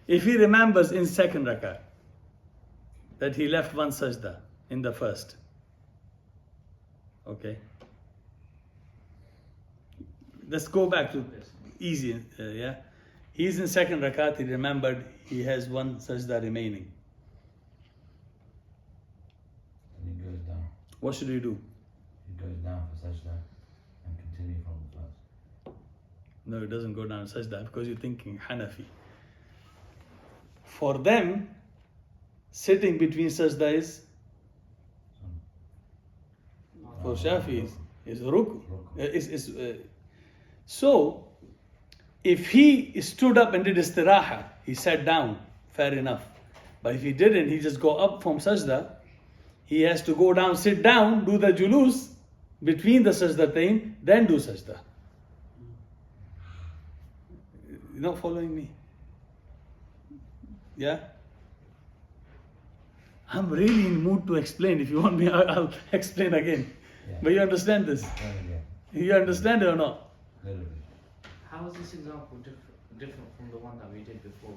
If he remembers in second rak'ah that he left one sajda in the first, okay, let's go back to easy, yeah. He's in second rakat, he remembered he has one sajda remaining. And he goes down. What should he do? He goes down for sajda and continue from the first. No, it doesn't go down sajda because you're thinking Hanafi. For them, sitting between sajda is, for Shafi'is, is rukn. So, if he stood up and did istiraha, he sat down, fair enough. But if he didn't, he just go up from sajda, he has to go down, sit down, do the julus between the sajdatain, then do sajda. You're not following me? Yeah? I'm really in mood to explain. If you want me, I'll explain again. Yeah. But you understand this? Yeah. You understand it or not? Little bit. How is this example different from the one that we did before?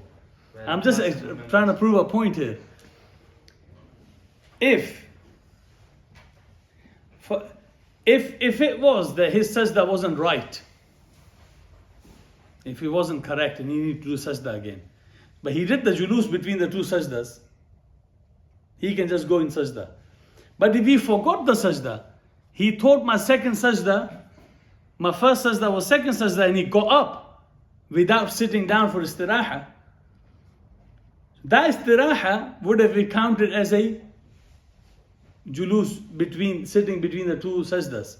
where I'm just the person remembers- trying to prove a point here. If it was that his sajda wasn't right, if he wasn't correct and he needed to do sajda again, but he did the julus between the two sajdas, he can just go in sajda. But if he forgot the sajda, he thought my second sajda, my first sajda was second sajda, and he got up without sitting down for istiraha, that istiraha would have been counted as a julus sitting between the two sajdas.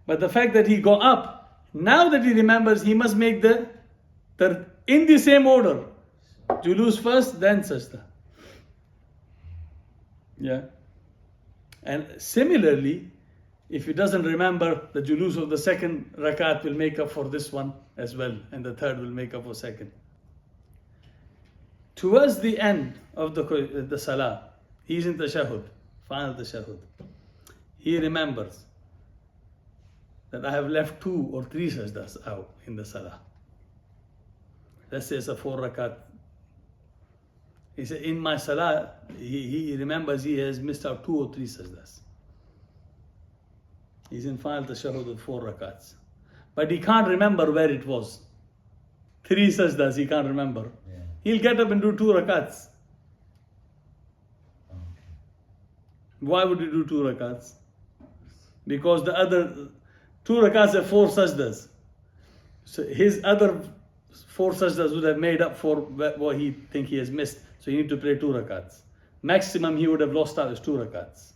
But the fact that he got up, now that he remembers, he must make the in the same order. Julus first, then sajda. Yeah. And similarly, if he doesn't remember, the julus of the second rakat will make up for this one as well, and the third will make up for second. Towards the end of the salah, he's in tashahhud, final tashahhud. He remembers that I have left 2 or 3 sajdas out in the salah. Let's say it's a 4 rakat. He said, in my salah, he remembers he has missed out 2 or 3 sajdas. He's in final tashahhud with 4 rakats. But he can't remember where it was. 3 sajdas he can't remember. Yeah. He'll get up and do 2 rakats. Okay. Why would he do 2 rakats? Because the other 2 rakats are 4 sajdas. So his other 4 sajdas would have made up for what he think he has missed. So you need to pray 2 rakats. Maximum he would have lost out is 2 rakats.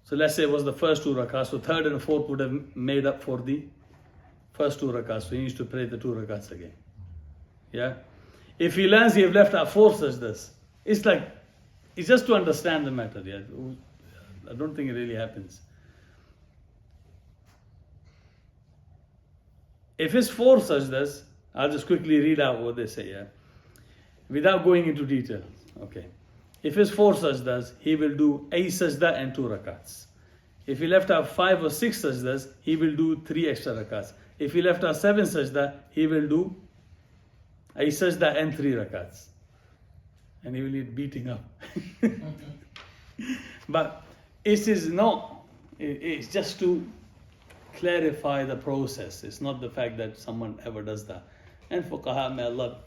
So let's say it was the first 2 rakats. So third and fourth would have made up for the first 2 rakats. So he needs to pray the 2 rakats again. Yeah? If he learns he have left out 4 sajdas, it's just to understand the matter. Yeah? I don't think it really happens. If it's 4 sajdas, I'll just quickly read out what they say, yeah? Without going into detail. Okay. If it's 4 sajdas, he will do a sajda and 2 rakats. If he left out 5 or 6 sajdas, he will do 3 extra rakats. If he left out 7 sajda, he will do a sajda and 3 rakats. And he will need beating up. But it is not, it's just to clarify the process. It's not the fact that someone ever does that. And fuqaha, may Allah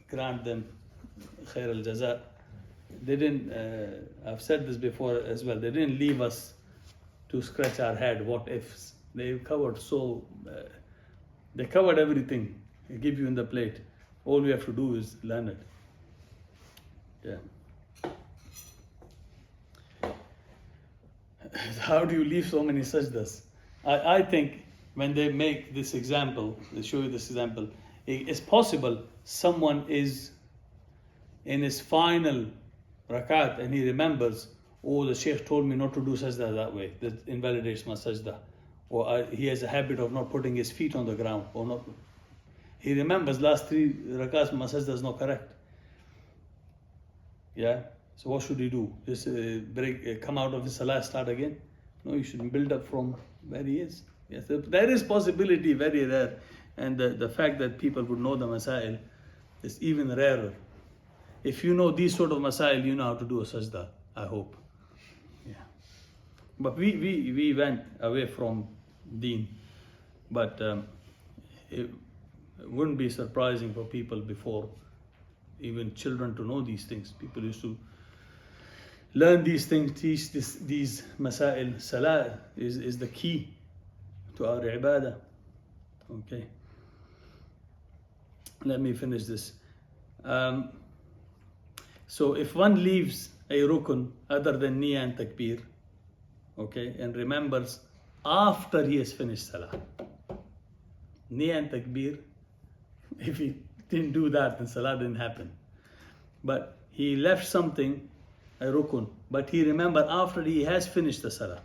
grant them khair al-jaza. They didn't, I've said this before as well, they didn't leave us to scratch our head, what ifs. They covered they covered everything. They give you in the plate. All we have to do is learn it. Yeah. How do you leave so many sajdas? I think when they make this example, they show you this example, it's possible someone is in his final rakat and he remembers, oh, the Shaykh told me not to do sajda that way, that invalidates my sajda. Or he has a habit of not putting his feet on the ground, or not. He remembers last 3 rakats, my sajda is not correct. Yeah? So what should he do? Just come out of his salah, start again? No, you should build up from where he is. Yes, there is possibility, very rare. And the fact that people would know the masail is even rarer. If you know these sort of masail, you know how to do a sajda, I hope. Yeah. But we went away from deen. But it wouldn't be surprising for people before, even children, to know these things. People used to learn these things, teach these masail. Salah is the key to our ibadah. Okay. Let me finish this. So if one leaves a rukn other than niyyah and takbir, okay, and remembers after he has finished salah, niyyah and takbir, if he didn't do that, then salah didn't happen. But he left something, a rukn, but he remembered after he has finished the salah.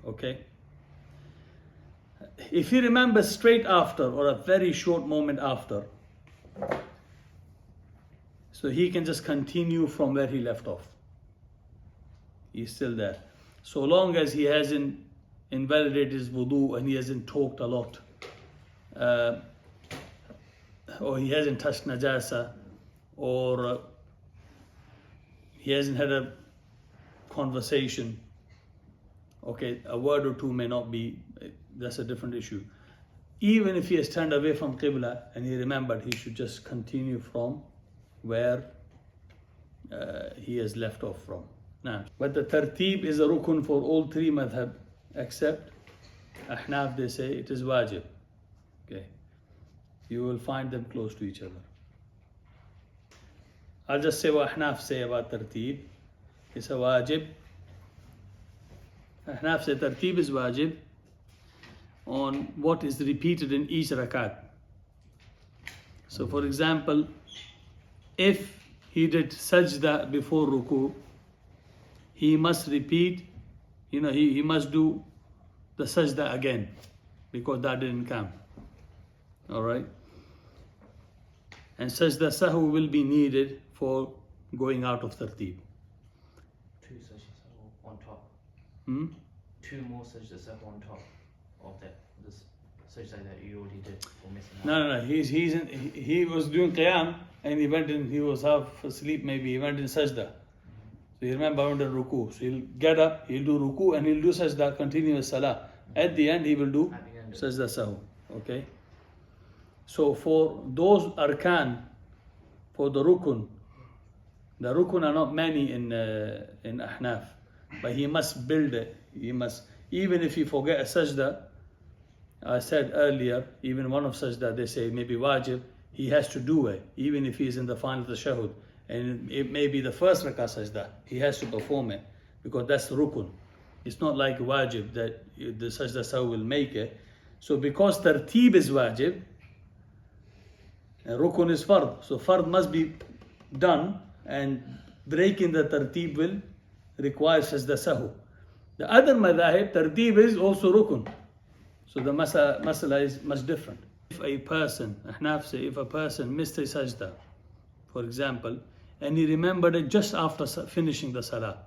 Okay? If he remembers straight after or a very short moment after, so he can just continue from where he left off. He's still there. So long as he hasn't invalidated his wudu and he hasn't talked a lot, or he hasn't touched najasa, or he hasn't had a conversation. Okay, a word or two may not be, that's a different issue. Even if he has turned away from Qibla and he remembered, he should just continue from where he has left off from. Now, but the Tarteeb is a rukun for all three madhab, except Ahnaf, they say it is wajib. Okay, you will find them close to each other. I'll just say what Ahnaf say about Tarteeb. It's a wajib. Ahnaf say Tarteeb is wajib on what is repeated in each rakat. So for example, if he did sajda before ruku, he must repeat, he must do the sajda again, because that didn't come. Alright? And sajda sahu will be needed for going out of tarteeb. Two sajda sahu on top. Hmm? Two more sajda sahu on top of that. This sajda that you already did for missing out. No. He was doing qiyam and he was half asleep maybe, he went in sajda. So you remember, I went in ruku. So he'll get up, he'll do ruku and he'll do sajda, continuous salah. At the end he will do sajda sahu. Okay? So for those arkan, for the rukun are not many in Ahnaf, but he must build it. He must, even if he forget a sajda, I said earlier, even one of sajda, they say maybe wajib, he has to do it, even if he is in the final tashahhud. And it may be the first rakah sajda, he has to perform it, because that's the rukun. It's not like wajib that the sajda sahu will make it. So because tarteeb is wajib, and rukun is fard, so fard must be done, and breaking the tarteeb will require sajda sahu. The other madhahib, tarteeb is also rukun. So the masala is much different. If a person, Ahnaf say, if a person missed a sajda, for example, and he remembered it just after finishing the salah,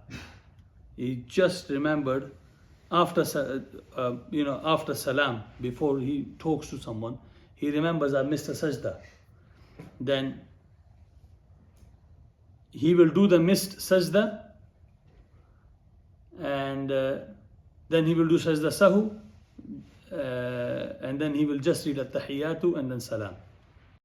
he just remembered after salam, before he talks to someone, he remembers, I missed a sajda. Then he will do the missed sajda, and then he will do sajda sahu, and then he will just read at-tahiyyatu and then salam.